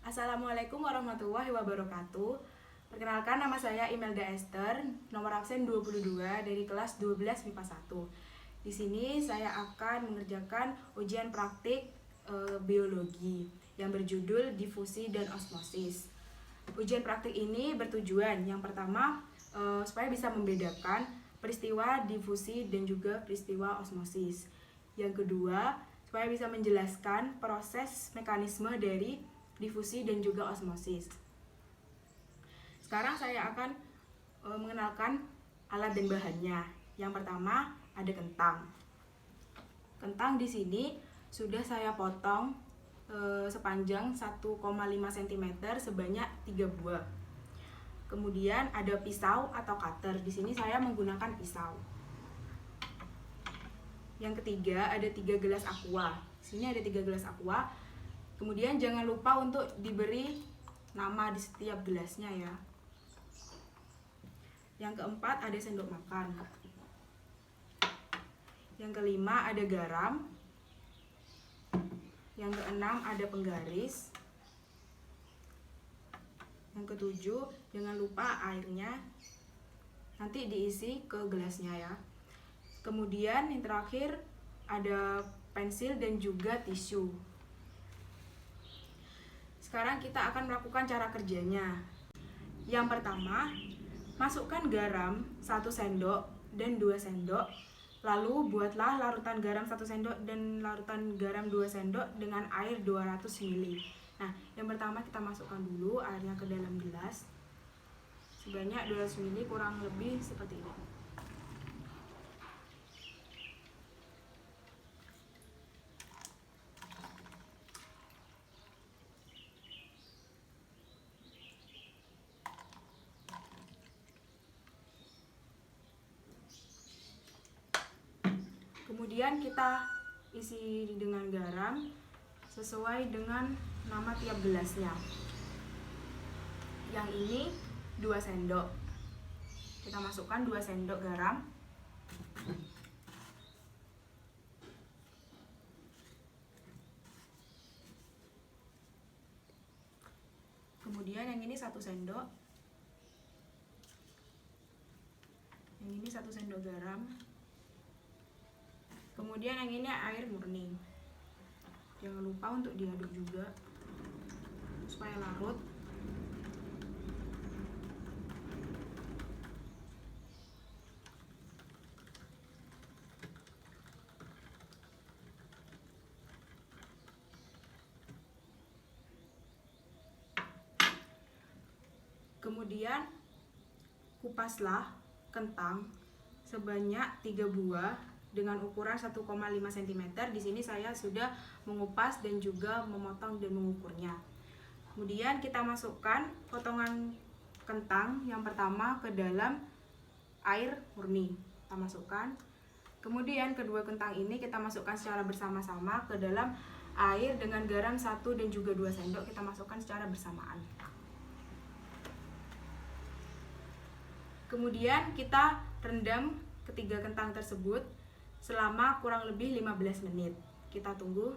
Assalamualaikum warahmatullahi wabarakatuh. Perkenalkan, nama saya Imelda Esther, nomor absen 22 dari kelas 12 MIPA 1. Di sini saya akan mengerjakan ujian praktik biologi yang berjudul difusi dan osmosis. Ujian praktik ini bertujuan yang pertama supaya bisa membedakan peristiwa difusi dan juga peristiwa osmosis. Yang kedua, supaya bisa menjelaskan proses mekanisme dari difusi dan juga osmosis. Sekarang saya akan mengenalkan alat dan bahannya. Yang pertama ada kentang. Kentang di sini sudah saya potong sepanjang 1,5 cm sebanyak 3 buah. Kemudian ada pisau atau cutter. Di sini saya menggunakan pisau. Yang ketiga ada 3 gelas aqua. Di sini ada 3 gelas aqua. Kemudian jangan lupa untuk diberi nama di setiap gelasnya ya. Yang keempat ada sendok makan. Yang kelima ada garam. Yang keenam ada penggaris. Yang ketujuh jangan lupa airnya nanti diisi ke gelasnya ya. Kemudian yang terakhir ada pensil dan juga tisu. Sekarang kita akan melakukan cara kerjanya. Yang pertama, masukkan garam 1 sendok dan 2 sendok. Lalu buatlah larutan garam 1 sendok dan larutan garam 2 sendok dengan air 200 ml. Nah, yang pertama kita masukkan dulu airnya ke dalam gelas. Sebanyak 200 ml, kurang lebih seperti ini. Kemudian kita isi dengan garam sesuai dengan nama tiap gelasnya. Yang ini 2 sendok. Kita masukkan 2 sendok garam. Kemudian yang ini 1 sendok. Yang ini 1 sendok garam. Kemudian yang ini air murni. Jangan lupa untuk diaduk juga supaya larut. Kemudian kupaslah kentang sebanyak 3 buah dengan ukuran 1,5 cm. Di sini saya sudah mengupas dan juga memotong dan mengukurnya. Kemudian kita masukkan potongan kentang yang pertama ke dalam air murni. Kita masukkan. Kemudian kedua kentang ini kita masukkan secara bersama-sama ke dalam air dengan garam 1 dan juga 2 sendok. Kita masukkan secara bersamaan. Kemudian kita rendam ketiga kentang tersebut selama kurang lebih 15 menit. Kita tunggu.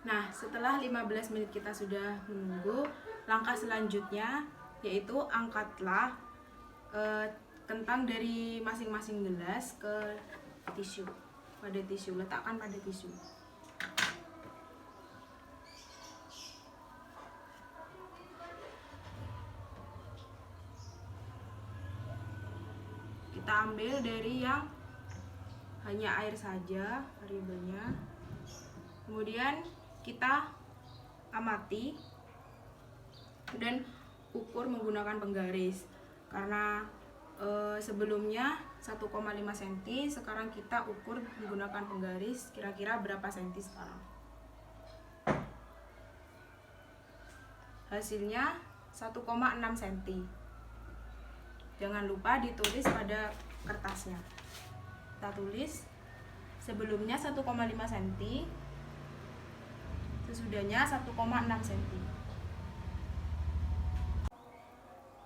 Nah, setelah 15 menit kita sudah menunggu, langkah selanjutnya yaitu angkatlah kentang dari masing-masing gelas ke tisu. Pada tisu, letakkan pada tisu. Kita ambil dari yang hanya air saja variabelnya. Kemudian kita amati dan ukur menggunakan penggaris. Karena sebelumnya 1,5 cm, sekarang kita ukur menggunakan penggaris kira-kira berapa cm sekarang. Hasilnya 1,6 cm. Jangan lupa ditulis pada kertasnya. Kita tulis sebelumnya 1,5 cm, sesudahnya 1,6 cm.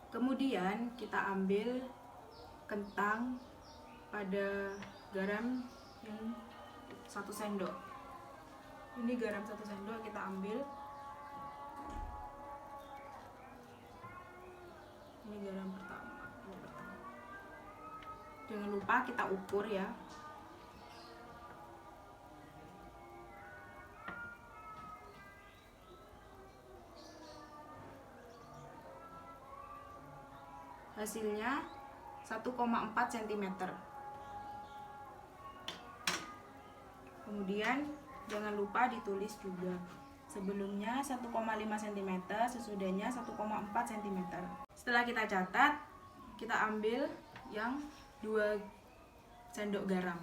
Kemudian kita ambil kentang pada garam yang 1 sendok. Ini garam 1 sendok kita ambil. Ini garam pertama. Jangan lupa kita ukur ya. Hasilnya 1,4 cm. Kemudian jangan lupa ditulis juga. Sebelumnya 1,5 cm, sesudahnya 1,4 cm. Setelah kita catat, kita ambil yang 2 sendok garam.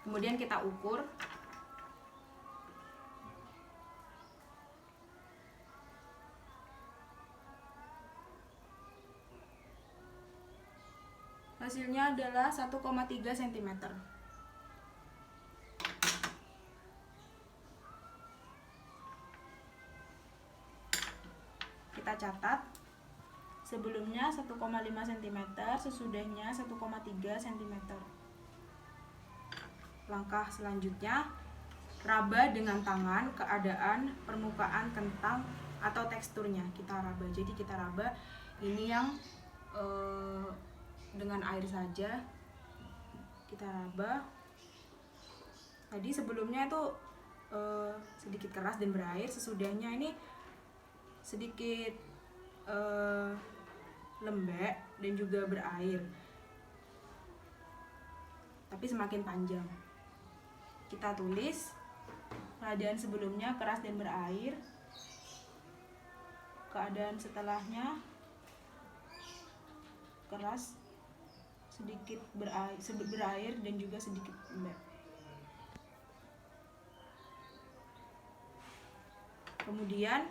Kemudian kita ukur. Hasilnya adalah 1,3 cm. Kita catat. Sebelumnya 1,5 cm, sesudahnya 1,3 cm. Langkah selanjutnya, raba dengan tangan keadaan permukaan kentang atau teksturnya. Kita raba. Jadi kita raba ini yang dengan air saja. Kita raba. Tadi sebelumnya itu sedikit keras dan berair, sesudahnya ini sedikit lembek dan juga berair, tapi semakin panjang. Kita tulis keadaan sebelumnya keras dan berair, keadaan setelahnya keras, sedikit berair dan juga sedikit lembek. Kemudian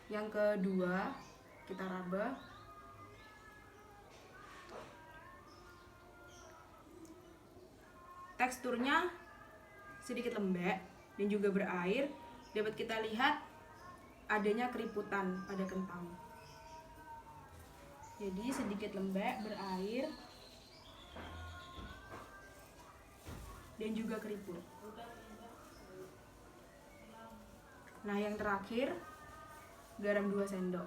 yang kedua kita raba. Teksturnya sedikit lembek dan juga berair. Dapat kita lihat adanya keriputan pada kentang. Jadi sedikit lembek, berair, dan juga keriput. Nah, yang terakhir, garam 2 sendok.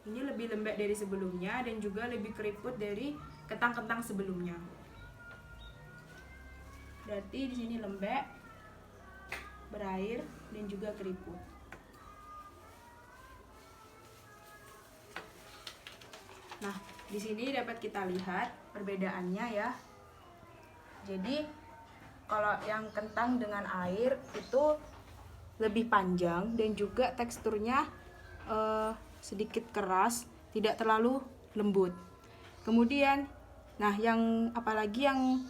Ini lebih lembek dari sebelumnya dan juga lebih keriput dari kentang-kentang sebelumnya. Berarti di sini lembek, berair, dan juga keriput. Nah, di sini dapat kita lihat perbedaannya ya. Jadi, kalau yang kentang dengan air itu lebih panjang dan juga teksturnya sedikit keras, tidak terlalu lembut. Kemudian, nah yang apalagi yang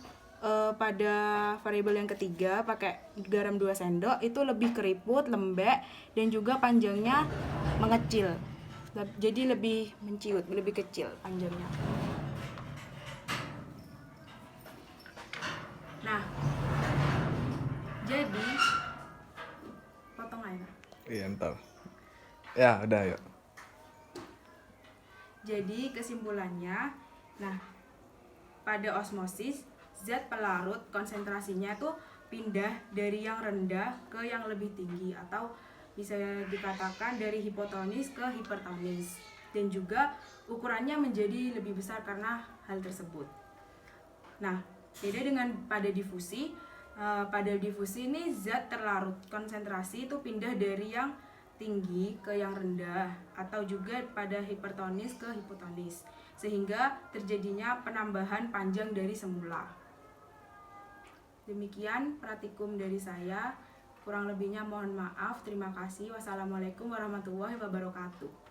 pada variabel yang ketiga pakai garam 2 sendok itu lebih keriput, lembek, dan juga panjangnya mengecil. Jadi lebih menciut, lebih kecil panjangnya. Nah, jadi potong aja. Iya, ntar. Ya, udah yuk. Jadi kesimpulannya, nah pada osmosis zat pelarut konsentrasinya tuh pindah dari yang rendah ke yang lebih tinggi, atau bisa dikatakan dari hipotonis ke hipertonis, dan juga ukurannya menjadi lebih besar karena hal tersebut. Nah, beda dengan pada difusi. Pada difusi ini zat terlarut konsentrasi itu pindah dari yang tinggi ke yang rendah, atau juga pada hipertonis ke hipotonis, sehingga terjadinya penambahan panjang dari semula. Demikian praktikum dari saya. Kurang lebihnya mohon maaf. Terima kasih. Wassalamualaikum warahmatullahi wabarakatuh.